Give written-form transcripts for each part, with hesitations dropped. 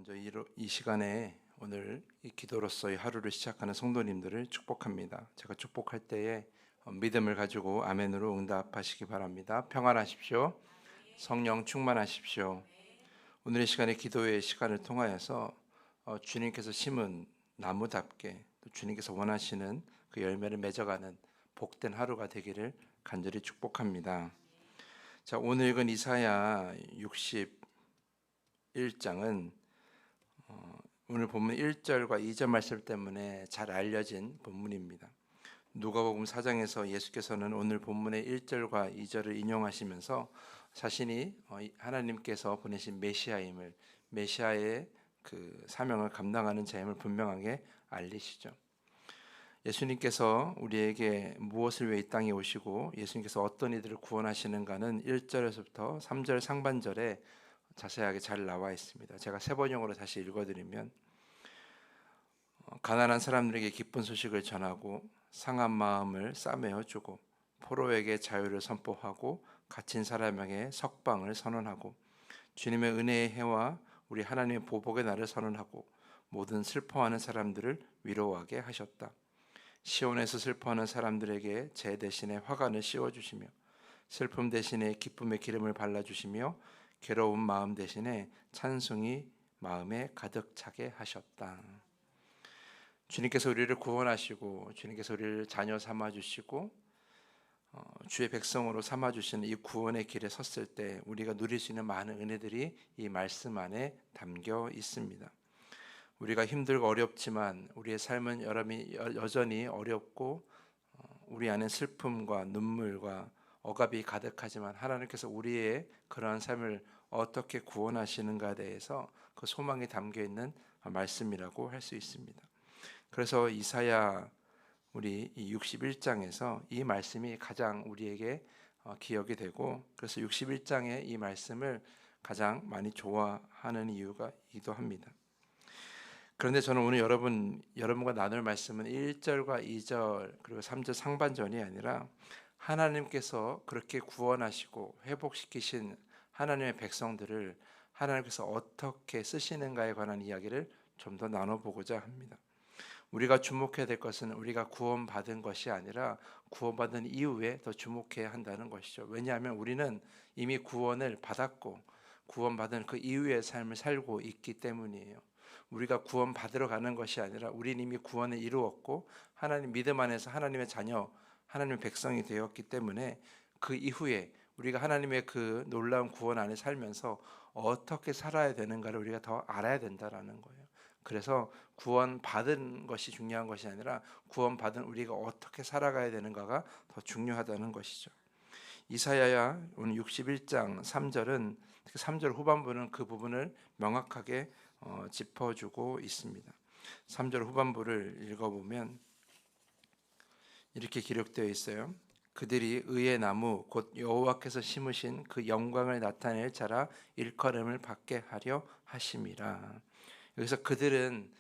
먼저 이 시간에 오늘 이 기도로서의 하루를 시작하는 성도님들을 축복합니다. 제가 축복할 때에 믿음을 가지고 아멘으로 응답하시기 바랍니다. 평안하십시오. 성령 충만하십시오. 오늘 이 시간에 기도의 시간을 통하여서 주님께서 심은 나무답게 또 주님께서 원하시는 그 열매를 맺어가는 복된 하루가 되기를 간절히 축복합니다. 자, 오늘 읽은 이사야 61장은 오늘 본문 1절과 2절 말씀 때문에 잘 알려진 본문입니다. 누가복음 4장에서 예수께서는 오늘 본문의 1절과 2절을 인용하시면서 자신이 하나님께서 보내신 메시아임을, 메시아의 그 사명을 감당하는 자임을 분명하게 알리시죠. 예수님께서 우리에게 무엇을 위해 이 땅에 오시고 예수님께서 어떤 이들을 구원하시는가는 1절에서부터 3절 상반절에 자세하게 잘 나와 있습니다. 제가 세 번역으로 다시 읽어드리면, 가난한 사람들에게 기쁜 소식을 전하고 상한 마음을 싸매어 주고 포로에게 자유를 선포하고 갇힌 사람에게 석방을 선언하고 주님의 은혜의 해와 우리 하나님의 보복의 날을 선언하고 모든 슬퍼하는 사람들을 위로하게 하셨다. 시온에서 슬퍼하는 사람들에게 제 대신에 화관을 씌워주시며 슬픔 대신에 기쁨의 기름을 발라주시며 괴로운 마음 대신에 찬송이 마음에 가득 차게 하셨다. 주님께서 우리를 구원하시고 주님께서 우리를 자녀 삼아주시고 주의 백성으로 삼아주시는 이 구원의 길에 섰을 때 우리가 누릴 수 있는 많은 은혜들이 이 말씀 안에 담겨 있습니다. 우리가 힘들고 어렵지만 우리의 삶은 여전히 어렵고 우리 안에 슬픔과 눈물과 억압이 가득하지만 하나님께서 우리의 그러한 삶을 어떻게 구원하시는가에 대해서 그 소망이 담겨있는 말씀이라고 할 수 있습니다. 그래서 이사야 우리 61장에서 이 말씀이 가장 우리에게 기억이 되고, 그래서 61장의 이 말씀을 가장 많이 좋아하는 이유가이기도 합니다. 그런데 저는 오늘 여러분과 나눌 말씀은 1절과 2절 그리고 3절 상반전이 아니라 하나님께서 그렇게 구원하시고 회복시키신 하나님의 백성들을 하나님께서 어떻게 쓰시는가에 관한 이야기를 좀 더 나눠보고자 합니다. 우리가 주목해야 될 것은 우리가 구원받은 것이 아니라 구원받은 이후에 더 주목해야 한다는 것이죠. 왜냐하면 우리는 이미 구원을 받았고 구원받은 그 이후의 삶을 살고 있기 때문이에요. 우리가 구원받으러 가는 것이 아니라 우리는 이미 구원을 이루었고 하나님 믿음 안에서 하나님의 자녀, 하나님의 백성이 되었기 때문에 그 이후에 우리가 하나님의 그 놀라운 구원 안에 살면서 어떻게 살아야 되는가를 우리가 더 알아야 된다라는 거예요. 그래서 구원받은 것이 중요한 것이 아니라 구원받은 우리가 어떻게 살아가야 되는가가 더 중요하다는 것이죠. 이사야야 오늘 61장 3절은 특히 3절 후반부는 그 부분을 명확하게 짚어주고 있습니다. 3절 후반부를 읽어보면 이렇게 기록되어 있어요. 그들이 의의 나무 곧 여호와께서 심으신 그 영광을 나타낼 자라 일컬음을 받게 하려 하심이라. 여기서 그들은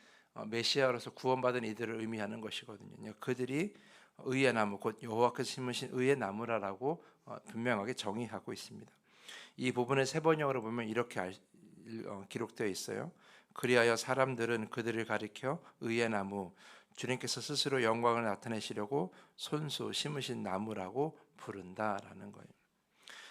메시아로서 구원받은 이들을 의미하는 것이거든요. 그들이 의의 나무 곧 여호와께서 심으신 의의 나무라고 분명하게 정의하고 있습니다. 이 부분을 세 번역으로 보면 이렇게 기록되어 있어요. 그리하여 사람들은 그들을 가리켜 의의 나무, 주님께서 스스로 영광을 나타내시려고 손수 심으신 나무라고 부른다라는 거예요.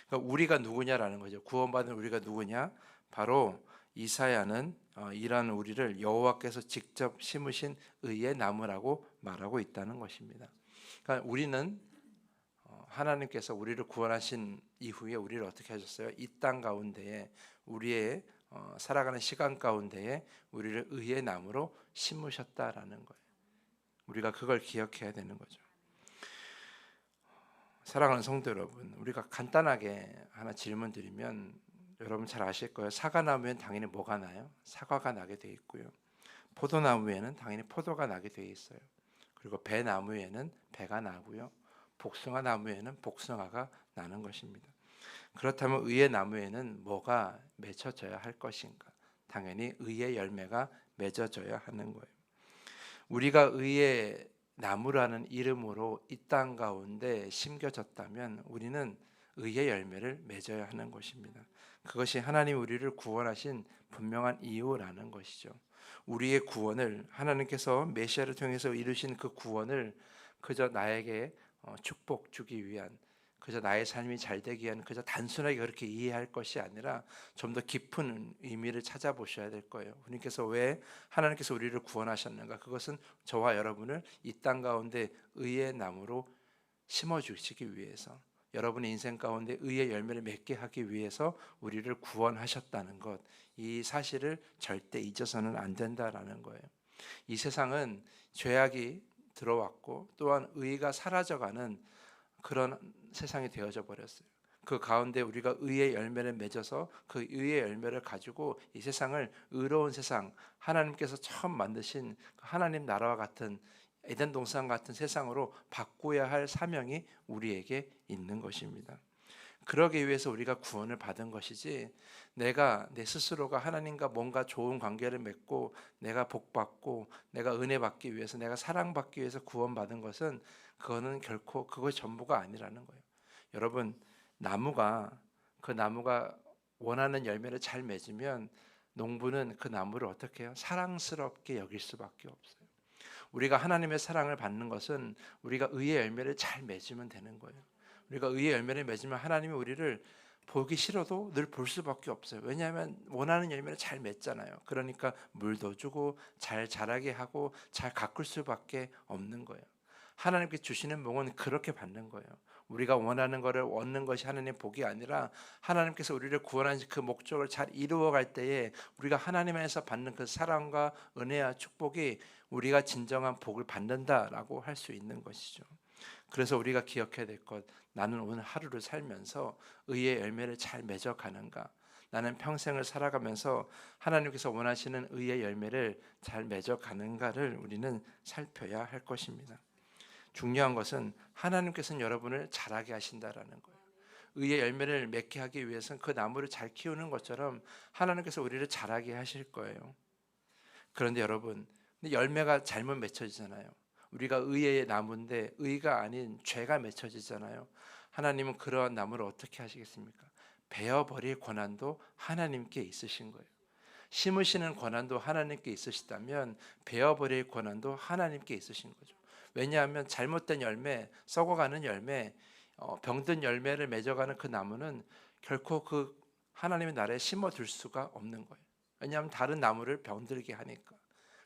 그러니까 우리가 누구냐라는 거죠. 구원받은 우리가 누구냐? 바로 이사야는 이러한 우리를 여호와께서 직접 심으신 의의 나무라고 말하고 있다는 것입니다. 그러니까 우리는 하나님께서 우리를 구원하신 이후에 우리를 어떻게 하셨어요? 이 땅 가운데에 우리의 살아가는 시간 가운데에 우리를 의의 나무로 심으셨다라는 거예요. 우리가 그걸 기억해야 되는 거죠. 사랑하는 성도 여러분, 우리가 간단하게 하나 질문 드리면 여러분 잘 아실 거예요. 사과나무에는 당연히 뭐가 나요? 사과가 나게 돼 있고요. 포도나무에는 당연히 포도가 나게 돼 있어요. 그리고 배나무에는 배가 나고요. 복숭아 나무에는 복숭아가 나는 것입니다. 그렇다면 의의 나무에는 뭐가 맺혀져야 할 것인가? 당연히 의의 열매가 맺어져야 하는 거예요. 우리가 의의 나무라는 이름으로 이 땅 가운데 심겨졌다면 우리는 의의 열매를 맺어야 하는 것입니다. 그것이 하나님 우리를 구원하신 분명한 이유라는 것이죠. 우리의 구원을 하나님께서 메시아를 통해서 이루신 그 구원을 그저 나에게 축복 주기 위한, 그저 나의 삶이 잘 되기 위한, 그저 단순하게 그렇게 이해할 것이 아니라 좀 더 깊은 의미를 찾아보셔야 될 거예요. 그러니께서 왜 하나님께서 우리를 구원하셨는가? 그것은 저와 여러분을 이 땅 가운데 의의 나무로 심어 주시기 위해서, 여러분의 인생 가운데 의의 열매를 맺게 하기 위해서 우리를 구원하셨다는 것, 이 사실을 절대 잊어서는 안 된다라는 거예요. 이 세상은 죄악이 들어왔고 또한 의가 사라져가는 그런 세상이 되어져 버렸어요. 그 가운데 우리가 의의 열매를 맺어서 그 의의 열매를 가지고 이 세상을 의로운 세상, 하나님께서 처음 만드신 하나님 나라와 같은 에덴 동산 같은 세상으로 바꾸어야 할 사명이 우리에게 있는 것입니다. 그러기 위해서 우리가 구원을 받은 것이지, 내가 내 스스로가 하나님과 뭔가 좋은 관계를 맺고 내가 복받고 내가 은혜 받기 위해서, 내가 사랑받기 위해서 구원받은 것은, 그거는 결코 그것이 전부가 아니라는 거예요. 여러분, 그 나무가 원하는 열매를 잘 맺으면 농부는 그 나무를 어떻게 해요? 사랑스럽게 여길 수밖에 없어요. 우리가 하나님의 사랑을 받는 것은 우리가 의의 열매를 잘 맺으면 되는 거예요. 우리가 의의 열매를 맺으면 하나님이 우리를 보기 싫어도 늘 볼 수밖에 없어요. 왜냐하면 원하는 열매를 잘 맺잖아요. 그러니까 물도 주고 잘 자라게 하고 잘 가꿀 수밖에 없는 거예요. 하나님께 주시는 복은 그렇게 받는 거예요. 우리가 원하는 것을 얻는 것이 하나님의 복이 아니라, 하나님께서 우리를 구원하신 그 목적을 잘 이루어갈 때에 우리가 하나님 안에서 받는 그 사랑과 은혜와 축복이 우리가 진정한 복을 받는다라고 할 수 있는 것이죠. 그래서 우리가 기억해야 될 것, 나는 오늘 하루를 살면서 의의 열매를 잘 맺어가는가? 나는 평생을 살아가면서 하나님께서 원하시는 의의 열매를 잘 맺어가는가를 우리는 살펴야 할 것입니다. 중요한 것은 하나님께서는 여러분을 자라게 하신다라는 거예요. 의의 열매를 맺게 하기 위해서는 그 나무를 잘 키우는 것처럼 하나님께서 우리를 자라게 하실 거예요. 그런데 여러분, 근데 열매가 잘못 맺혀지잖아요. 우리가 의의 나무인데 의가 아닌 죄가 맺혀지잖아요. 하나님은 그러한 나무를 어떻게 하시겠습니까? 베어버릴 권한도 하나님께 있으신 거예요. 심으시는 권한도 하나님께 있으시다면 베어버릴 권한도 하나님께 있으신 거죠. 왜냐하면 잘못된 열매, 썩어가는 열매, 병든 열매를 맺어가는 그 나무는 결코 그 하나님의 나라에 심어둘 수가 없는 거예요. 왜냐하면 다른 나무를 병들게 하니까.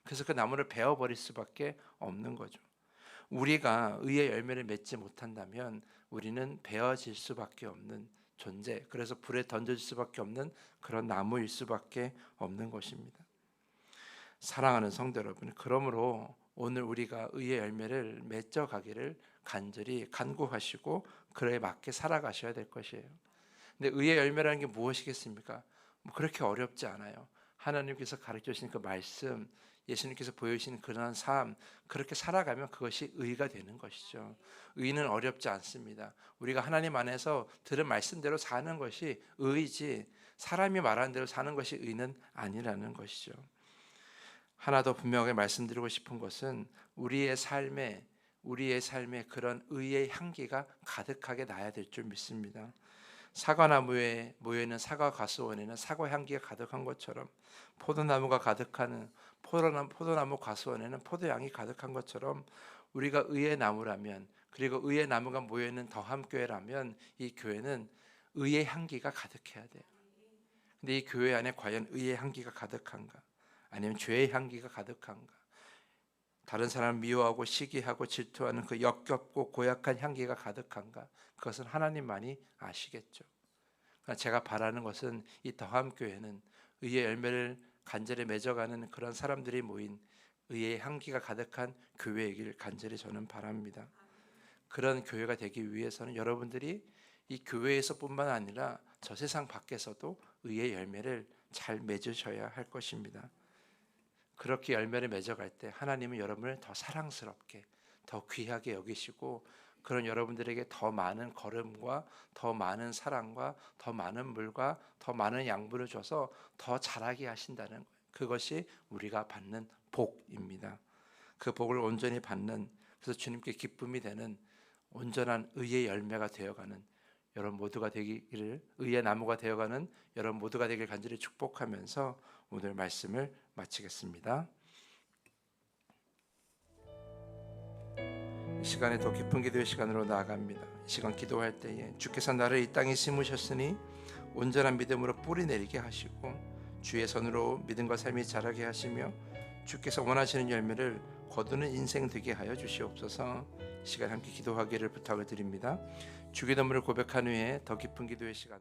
그래서 그 나무를 베어버릴 수밖에 없는 거죠. 우리가 의의 열매를 맺지 못한다면 우리는 베어질 수밖에 없는 존재, 그래서 불에 던져질 수밖에 없는 그런 나무일 수밖에 없는 것입니다. 사랑하는 성도 여러분, 그러므로 오늘 우리가 의의 열매를 맺어가기를 간절히 간구하시고 그에 맞게 살아가셔야 될 것이에요. 근데 의의 열매라는 게 무엇이겠습니까? 그렇게 어렵지 않아요. 하나님께서 가르쳐 주신 그 말씀, 예수님께서 보여주신 그러한 삶, 그렇게 살아가면 그것이 의가 되는 것이죠. 의는 어렵지 않습니다. 우리가 하나님 안에서 들은 말씀대로 사는 것이 의이지, 사람이 말하는 대로 사는 것이 의는 아니라는 것이죠. 하나 더 분명하게 말씀드리고 싶은 것은 우리의 삶에 그런 의의 향기가 가득하게 나야 될 줄 믿습니다. 사과나무에 모여있는 사과 가수원에는 사과 향기가 가득한 것처럼, 포도나무가 가득한 포도나무 가수원에는 포도향이 가득한 것처럼, 우리가 의의 나무라면, 그리고 의의 나무가 모여있는 더함교회라면 이 교회는 의의 향기가 가득해야 돼요. 근데 이 교회 안에 과연 의의 향기가 가득한가? 아니면 죄의 향기가 가득한가? 다른 사람을 미워하고 시기하고 질투하는 그 역겹고 고약한 향기가 가득한가? 그것은 하나님만이 아시겠죠. 그러니까 제가 바라는 것은 이 더함교회는 의의 열매를 간절히 맺어가는 그런 사람들이 모인 의의 향기가 가득한 교회이길 간절히 저는 바랍니다. 그런 교회가 되기 위해서는 여러분들이 이 교회에서뿐만 아니라 저 세상 밖에서도 의의 열매를 잘 맺으셔야 할 것입니다. 그렇게 열매를 맺어갈 때 하나님은 여러분을 더 사랑스럽게, 더 귀하게 여기시고, 그런 여러분들에게 더 많은 걸음과 더 많은 사랑과 더 많은 물과 더 많은 양분을 줘서 더 자라게 하신다는 거예요. 그것이 우리가 받는 복입니다. 그 복을 온전히 받는, 그래서 주님께 기쁨이 되는 온전한 의의 열매가 되어가는 여러분 모두가 되기를, 의의 나무가 되어가는 여러분 모두가 되길 간절히 축복하면서 오늘 말씀을 마치겠습니다. 이 시간에 더 깊은 기도의 시간으로 나아갑니다. 이 시간 기도할 때에 주께서 나를 이 땅에 심으셨으니 온전한 믿음으로 뿌리 내리게 하시고 주의 손으로 믿음과 삶이 자라게 하시며 주께서 원하시는 열매를 거두는 인생 되게 하여 주시옵소서. 이 시간 함께 기도하기를 부탁을 드립니다. 주기도문을 고백한 후에 더 깊은 기도의 시간